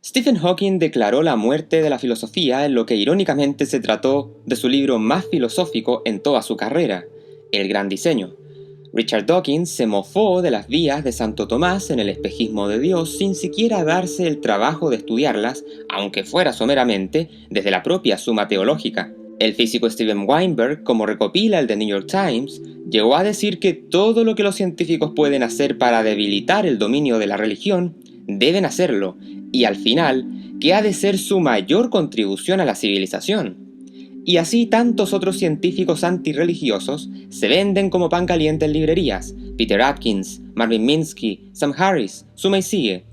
Stephen Hawking declaró la muerte de la filosofía en lo que irónicamente se trató de su libro más filosófico en toda su carrera, El Gran Diseño. Richard Dawkins se mofó de las vías de Santo Tomás en el espejismo de Dios sin siquiera darse el trabajo de estudiarlas, aunque fuera someramente, desde la propia Suma Teológica. El físico Steven Weinberg, como recopila el The New York Times, llegó a decir que todo lo que los científicos pueden hacer para debilitar el dominio de la religión, deben hacerlo, y al final, que ha de ser su mayor contribución a la civilización. Y así tantos otros científicos antirreligiosos se venden como pan caliente en librerías: Peter Atkins, Marvin Minsky, Sam Harris, suma y sigue.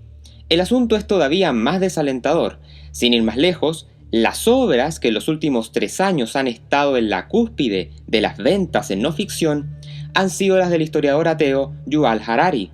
El asunto es todavía más desalentador. Sin ir más lejos, las obras que en los últimos 3 años han estado en la cúspide de las ventas en no ficción han sido las del historiador ateo Yuval Harari,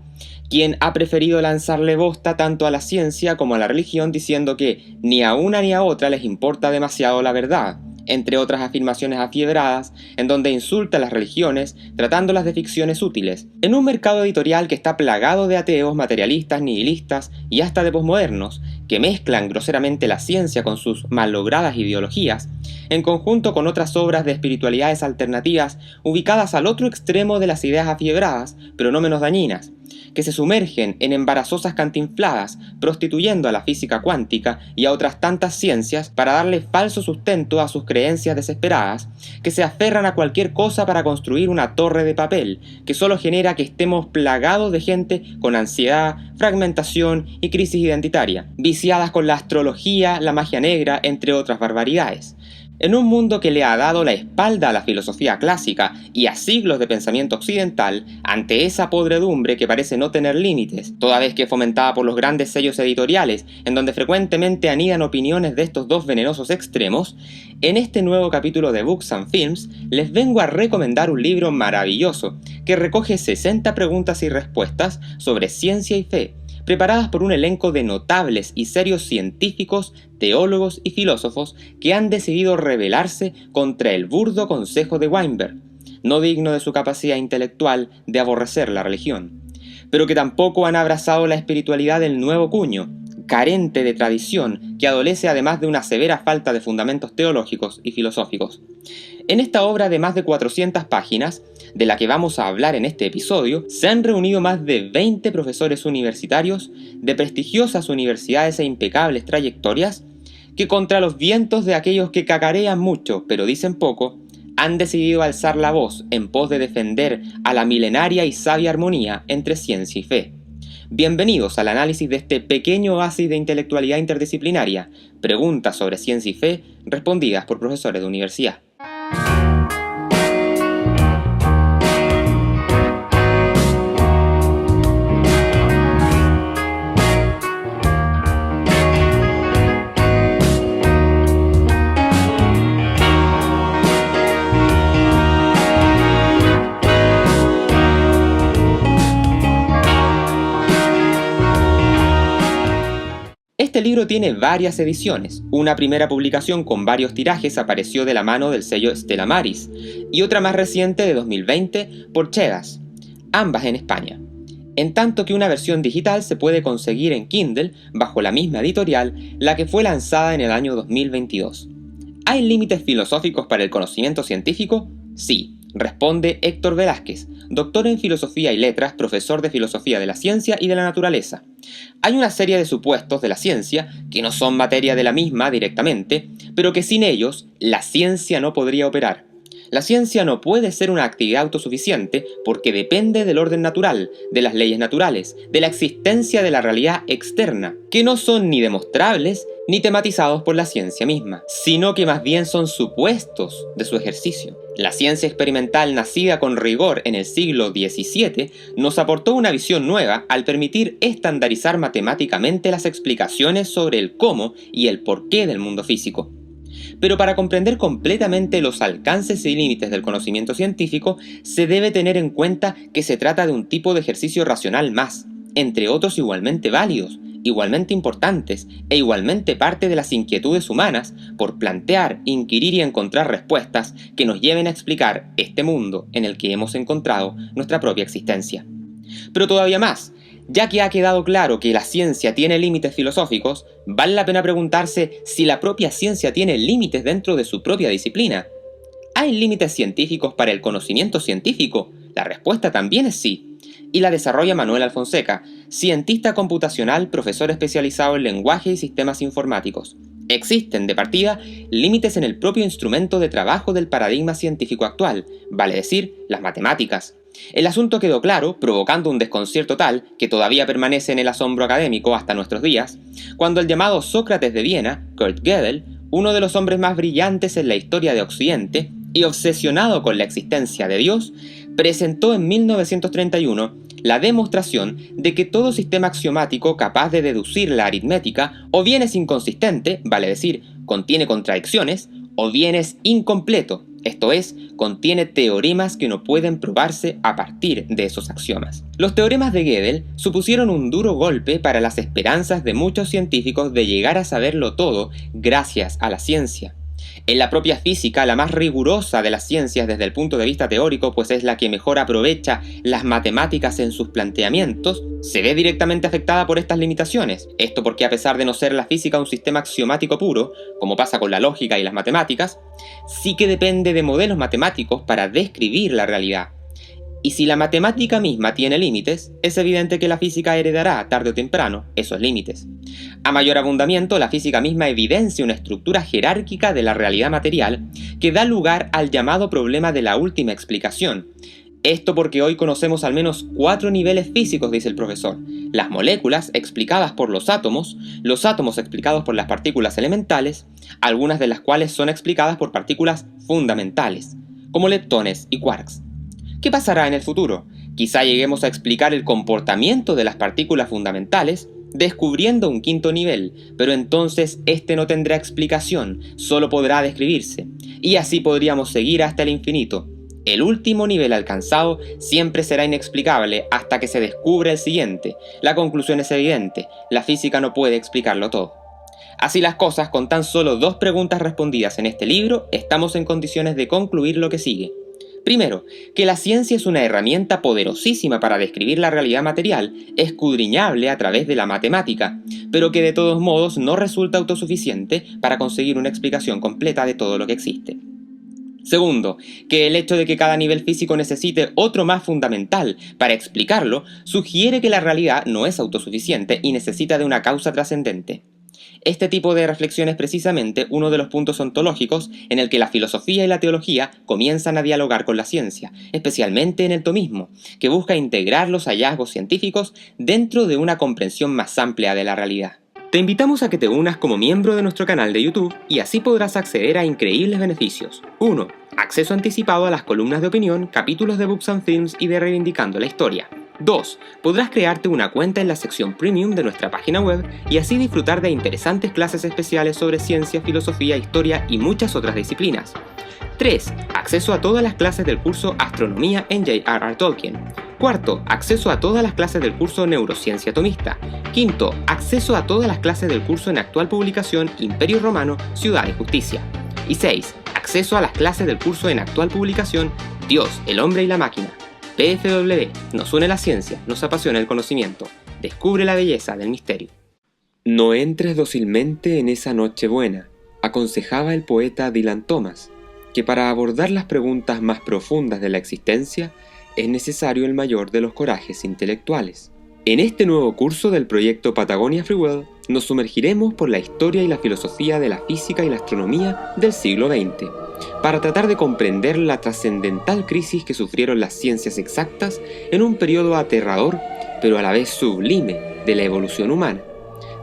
quien ha preferido lanzarle bosta tanto a la ciencia como a la religión, diciendo que ni a una ni a otra les importa demasiado la verdad, entre otras afirmaciones afiebradas en donde insulta a las religiones tratándolas de ficciones útiles. En un mercado editorial que está plagado de ateos, materialistas, nihilistas y hasta de posmodernos, que mezclan groseramente la ciencia con sus mallogradas ideologías, en conjunto con otras obras de espiritualidades alternativas ubicadas al otro extremo de las ideas afiebradas, pero no menos dañinas, que se sumergen en embarazosas cantinfladas, prostituyendo a la física cuántica y a otras tantas ciencias para darle falso sustento a sus creencias desesperadas, que se aferran a cualquier cosa para construir una torre de papel, que solo genera que estemos plagados de gente con ansiedad, fragmentación y crisis identitaria, viciadas con la astrología, la magia negra, entre otras barbaridades. En un mundo que le ha dado la espalda a la filosofía clásica y a siglos de pensamiento occidental, ante esa podredumbre que parece no tener límites, toda vez que es fomentada por los grandes sellos editoriales, en donde frecuentemente anidan opiniones de estos dos venenosos extremos, en este nuevo capítulo de Books and Films les vengo a recomendar un libro maravilloso que recoge 60 preguntas y respuestas sobre ciencia y fe, preparadas por un elenco de notables y serios científicos, teólogos y filósofos que han decidido rebelarse contra el burdo consejo de Weinberg, no digno de su capacidad intelectual de aborrecer la religión, pero que tampoco han abrazado la espiritualidad del nuevo cuño, carente de tradición, que adolece además de una severa falta de fundamentos teológicos y filosóficos. En esta obra de más de 400 páginas, de la que vamos a hablar en este episodio, se han reunido más de 20 profesores universitarios de prestigiosas universidades e impecables trayectorias, que contra los vientos de aquellos que cacarean mucho pero dicen poco, han decidido alzar la voz en pos de defender a la milenaria y sabia armonía entre ciencia y fe. Bienvenidos al análisis de este pequeño oasis de intelectualidad interdisciplinaria, preguntas sobre ciencia y fe respondidas por profesores de universidad. Este libro tiene varias ediciones. Una primera publicación con varios tirajes apareció de la mano del sello Stella Maris y otra más reciente de 2020 por Chedas, ambas en España. En tanto que una versión digital se puede conseguir en Kindle bajo la misma editorial, la que fue lanzada en el año 2022. ¿Hay límites filosóficos para el conocimiento científico? Sí, responde Héctor Velázquez, doctor en Filosofía y Letras, profesor de Filosofía de la Ciencia y de la Naturaleza. Hay una serie de supuestos de la ciencia que no son materia de la misma directamente, pero que sin ellos la ciencia no podría operar. La ciencia no puede ser una actividad autosuficiente porque depende del orden natural, de las leyes naturales, de la existencia de la realidad externa, que no son ni demostrables ni tematizados por la ciencia misma, sino que más bien son supuestos de su ejercicio. La ciencia experimental nacida con rigor en el siglo XVII nos aportó una visión nueva al permitir estandarizar matemáticamente las explicaciones sobre el cómo y el porqué del mundo físico. Pero para comprender completamente los alcances y límites del conocimiento científico, se debe tener en cuenta que se trata de un tipo de ejercicio racional más, entre otros igualmente válidos, igualmente importantes e igualmente parte de las inquietudes humanas por plantear, inquirir y encontrar respuestas que nos lleven a explicar este mundo en el que hemos encontrado nuestra propia existencia. Pero todavía más, Ya que ha quedado claro que la ciencia tiene límites filosóficos, vale la pena preguntarse si la propia ciencia tiene límites dentro de su propia disciplina. ¿Hay límites científicos para el conocimiento científico? La respuesta también es sí. Y la desarrolla Manuel Alfonseca, cientista computacional, profesor especializado en lenguaje y sistemas informáticos. Existen, de partida, límites en el propio instrumento de trabajo del paradigma científico actual, vale decir, las matemáticas. El asunto quedó claro, provocando un desconcierto tal que todavía permanece en el asombro académico hasta nuestros días, cuando el llamado Sócrates de Viena, Kurt Gödel, uno de los hombres más brillantes en la historia de Occidente y obsesionado con la existencia de Dios, presentó en 1931 la demostración de que todo sistema axiomático capaz de deducir la aritmética o bien es inconsistente, vale decir, contiene contradicciones, o bien es incompleto, esto es, contiene teoremas que no pueden probarse a partir de esos axiomas. Los teoremas de Gödel supusieron un duro golpe para las esperanzas de muchos científicos de llegar a saberlo todo gracias a la ciencia. En la propia física, la más rigurosa de las ciencias desde el punto de vista teórico, pues es la que mejor aprovecha las matemáticas en sus planteamientos, se ve directamente afectada por estas limitaciones. Esto porque a pesar de no ser la física un sistema axiomático puro, como pasa con la lógica y las matemáticas, sí que depende de modelos matemáticos para describir la realidad. Y si la matemática misma tiene límites, es evidente que la física heredará, tarde o temprano, esos límites. A mayor abundamiento, la física misma evidencia una estructura jerárquica de la realidad material que da lugar al llamado problema de la última explicación. Esto porque hoy conocemos al menos 4 niveles físicos, dice el profesor. Las moléculas explicadas por los átomos explicados por las partículas elementales, algunas de las cuales son explicadas por partículas fundamentales, como leptones y quarks. ¿Qué pasará en el futuro? Quizá lleguemos a explicar el comportamiento de las partículas fundamentales descubriendo un quinto nivel, pero entonces este no tendrá explicación, solo podrá describirse. Y así podríamos seguir hasta el infinito. El último nivel alcanzado siempre será inexplicable hasta que se descubra el siguiente. La conclusión es evidente, la física no puede explicarlo todo. Así las cosas, con tan solo 2 preguntas respondidas en este libro, estamos en condiciones de concluir lo que sigue. Primero, que la ciencia es una herramienta poderosísima para describir la realidad material, escudriñable a través de la matemática, pero que de todos modos no resulta autosuficiente para conseguir una explicación completa de todo lo que existe. Segundo, que el hecho de que cada nivel físico necesite otro más fundamental para explicarlo, sugiere que la realidad no es autosuficiente y necesita de una causa trascendente. Este tipo de reflexión es precisamente uno de los puntos ontológicos en el que la filosofía y la teología comienzan a dialogar con la ciencia, especialmente en el tomismo, que busca integrar los hallazgos científicos dentro de una comprensión más amplia de la realidad. Te invitamos a que te unas como miembro de nuestro canal de YouTube y así podrás acceder a increíbles beneficios. 1. Acceso anticipado a las columnas de opinión, capítulos de Books and Films y de Reivindicando la Historia. 2. Podrás crearte una cuenta en la sección Premium de nuestra página web y así disfrutar de interesantes clases especiales sobre ciencia, filosofía, historia y muchas otras disciplinas. 3. Acceso a todas las clases del curso Astronomía en J.R.R. Tolkien. 4. Acceso a todas las clases del curso Neurociencia Tomista. 5. Acceso a todas las clases del curso en actual publicación Imperio Romano, Ciudad y Justicia. Y 6. Acceso a las clases del curso en actual publicación Dios, el hombre y la máquina. PFW, nos une la ciencia, nos apasiona el conocimiento. Descubre la belleza del misterio. No entres dócilmente en esa noche buena, aconsejaba el poeta Dylan Thomas, que para abordar las preguntas más profundas de la existencia es necesario el mayor de los corajes intelectuales. En este nuevo curso del proyecto Patagonia Free World, nos sumergiremos por la historia y la filosofía de la física y la astronomía del siglo XX, para tratar de comprender la trascendental crisis que sufrieron las ciencias exactas en un periodo aterrador, pero a la vez sublime, de la evolución humana,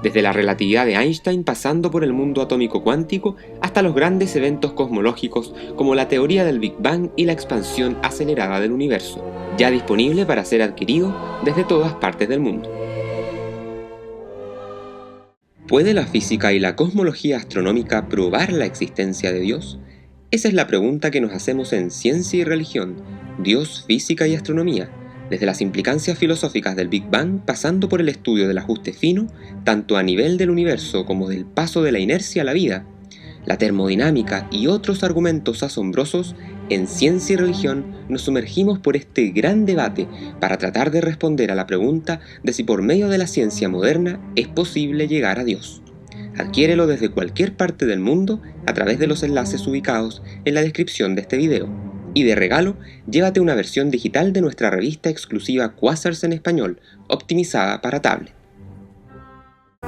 desde la relatividad de Einstein pasando por el mundo atómico cuántico hasta los grandes eventos cosmológicos como la teoría del Big Bang y la expansión acelerada del universo, ya disponible para ser adquirido desde todas partes del mundo. ¿Puede la física y la cosmología astronómica probar la existencia de Dios? Esa es la pregunta que nos hacemos en Ciencia y Religión, Dios, Física y Astronomía, desde las implicancias filosóficas del Big Bang pasando por el estudio del ajuste fino, tanto a nivel del universo como del paso de la inercia a la vida. la termodinámica y otros argumentos asombrosos, en Ciencia y Religión nos sumergimos por este gran debate para tratar de responder a la pregunta de si por medio de la ciencia moderna es posible llegar a Dios. Adquiérelo desde cualquier parte del mundo a través de los enlaces ubicados en la descripción de este video. Y de regalo, llévate una versión digital de nuestra revista exclusiva Quasars en español, optimizada para tablet.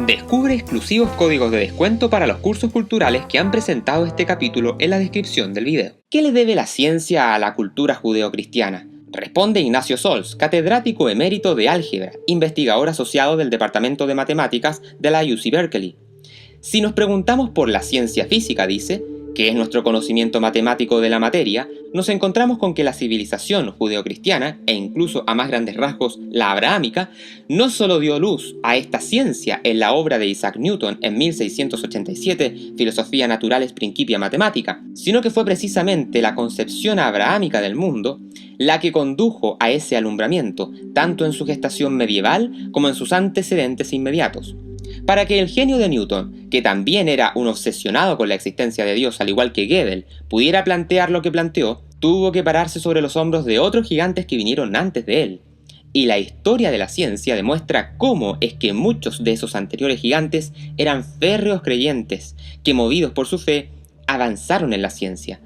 Descubre exclusivos códigos de descuento para los cursos culturales que han presentado este capítulo en la descripción del video. ¿Qué le debe la ciencia a la cultura judeocristiana? Responde Ignacio Sols, catedrático emérito de álgebra, investigador asociado del Departamento de Matemáticas de la UC Berkeley. Si nos preguntamos por la ciencia física, dice, que es nuestro conocimiento matemático de la materia, nos encontramos con que la civilización judeocristiana, e incluso a más grandes rasgos la abrahámica, no solo dio luz a esta ciencia en la obra de Isaac Newton en 1687, Filosofía Naturalis Principia Mathematica, sino que fue precisamente la concepción abrahámica del mundo la que condujo a ese alumbramiento, tanto en su gestación medieval como en sus antecedentes inmediatos. Para que el genio de Newton, que también era un obsesionado con la existencia de Dios al igual que Gödel, pudiera plantear lo que planteó, tuvo que pararse sobre los hombros de otros gigantes que vinieron antes de él. Y la historia de la ciencia demuestra cómo es que muchos de esos anteriores gigantes eran férreos creyentes, que movidos por su fe, avanzaron en la ciencia.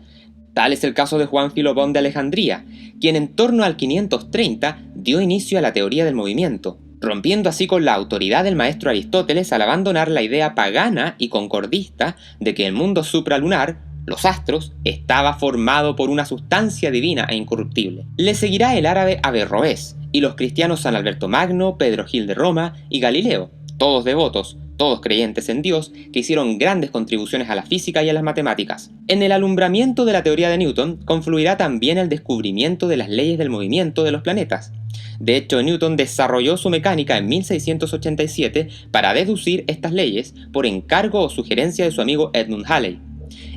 Tal es el caso de Juan Filobón de Alejandría, quien en torno al 530 dio inicio a la teoría del movimiento, rompiendo así con la autoridad del maestro Aristóteles al abandonar la idea pagana y concordista de que el mundo supralunar, los astros, estaba formado por una sustancia divina e incorruptible. Le seguirá el árabe Averroés y los cristianos San Alberto Magno, Pedro Gil de Roma y Galileo, todos devotos, todos creyentes en Dios, que hicieron grandes contribuciones a la física y a las matemáticas. En el alumbramiento de la teoría de Newton confluirá también el descubrimiento de las leyes del movimiento de los planetas. De hecho, Newton desarrolló su mecánica en 1687 para deducir estas leyes por encargo o sugerencia de su amigo Edmund Halley.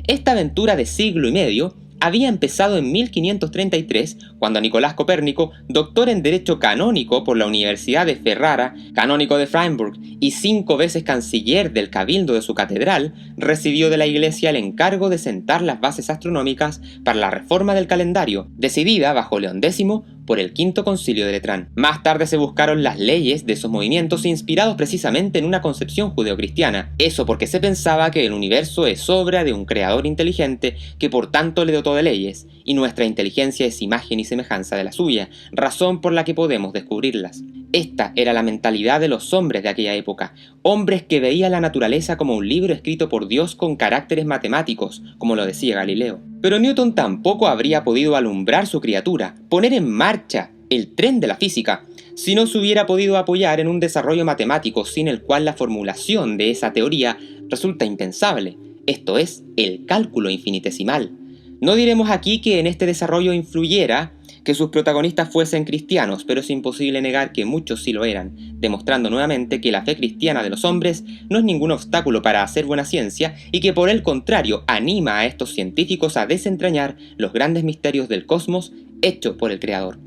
Esta aventura de siglo y medio había empezado en 1533, cuando Nicolás Copérnico, doctor en Derecho Canónico por la Universidad de Ferrara, canónico de Freiburg y 5 veces canciller del cabildo de su catedral, recibió de la Iglesia el encargo de sentar las bases astronómicas para la reforma del calendario, decidida bajo León X por el Quinto Concilio de Letrán. Más tarde se buscaron las leyes de esos movimientos inspirados precisamente en una concepción judeocristiana. Eso porque se pensaba que el universo es obra de un creador inteligente que por tanto le dotó de leyes, y nuestra inteligencia es imagen y semejanza de la suya, razón por la que podemos descubrirlas. Esta era la mentalidad de los hombres de aquella época, hombres que veían la naturaleza como un libro escrito por Dios con caracteres matemáticos, como lo decía Galileo. Pero Newton tampoco habría podido alumbrar su criatura, poner en marcha el tren de la física, si no se hubiera podido apoyar en un desarrollo matemático sin el cual la formulación de esa teoría resulta impensable, esto es, el cálculo infinitesimal. No diremos aquí que en este desarrollo influyera que sus protagonistas fuesen cristianos, pero es imposible negar que muchos sí lo eran, demostrando nuevamente que la fe cristiana de los hombres no es ningún obstáculo para hacer buena ciencia y que por el contrario anima a estos científicos a desentrañar los grandes misterios del cosmos hecho por el Creador.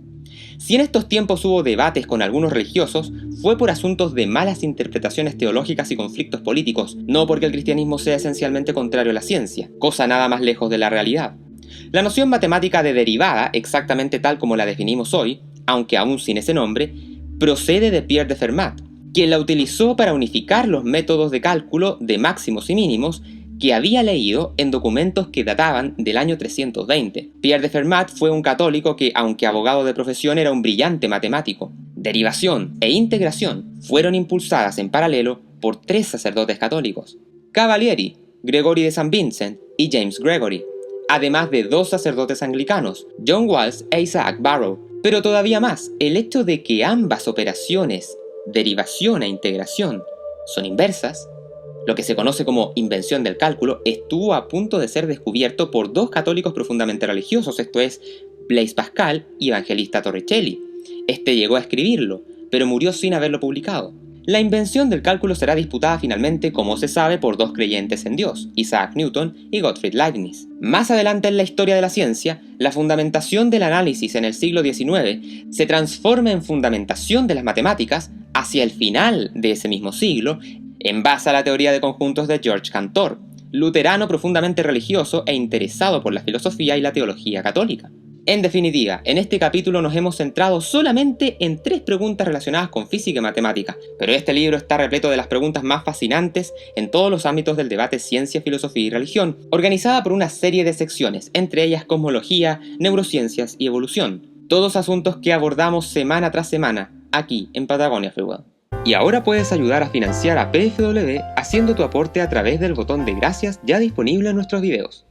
Si en estos tiempos hubo debates con algunos religiosos, fue por asuntos de malas interpretaciones teológicas y conflictos políticos, no porque el cristianismo sea esencialmente contrario a la ciencia, cosa nada más lejos de la realidad. La noción matemática de derivada, exactamente tal como la definimos hoy, aunque aún sin ese nombre, procede de Pierre de Fermat, quien la utilizó para unificar los métodos de cálculo de máximos y mínimos que había leído en documentos que databan del año 320. Pierre de Fermat fue un católico que, aunque abogado de profesión, era un brillante matemático. Derivación e integración fueron impulsadas en paralelo por 3 sacerdotes católicos: Cavalieri, Gregory de St. Vincent y James Gregory, además de 2 sacerdotes anglicanos, John Walsh e Isaac Barrow. Pero todavía más, el hecho de que ambas operaciones, derivación e integración, son inversas, lo que se conoce como invención del cálculo, estuvo a punto de ser descubierto por 2 católicos profundamente religiosos, esto es, Blaise Pascal y Evangelista Torricelli. Este llegó a escribirlo, pero murió sin haberlo publicado. La invención del cálculo será disputada finalmente, como se sabe, por 2 creyentes en Dios, Isaac Newton y Gottfried Leibniz. Más adelante en la historia de la ciencia, la fundamentación del análisis en el siglo XIX se transforma en fundamentación de las matemáticas hacia el final de ese mismo siglo, en base a la teoría de conjuntos de George Cantor, luterano profundamente religioso e interesado por la filosofía y la teología católica. En definitiva, en este capítulo nos hemos centrado solamente en 3 preguntas relacionadas con física y matemática, pero este libro está repleto de las preguntas más fascinantes en todos los ámbitos del debate ciencia, filosofía y religión, organizada por una serie de secciones, entre ellas cosmología, neurociencias y evolución. Todos asuntos que abordamos semana tras semana, aquí en Patagonia Free. Y ahora puedes ayudar a financiar a PFW haciendo tu aporte a través del botón de gracias ya disponible en nuestros videos.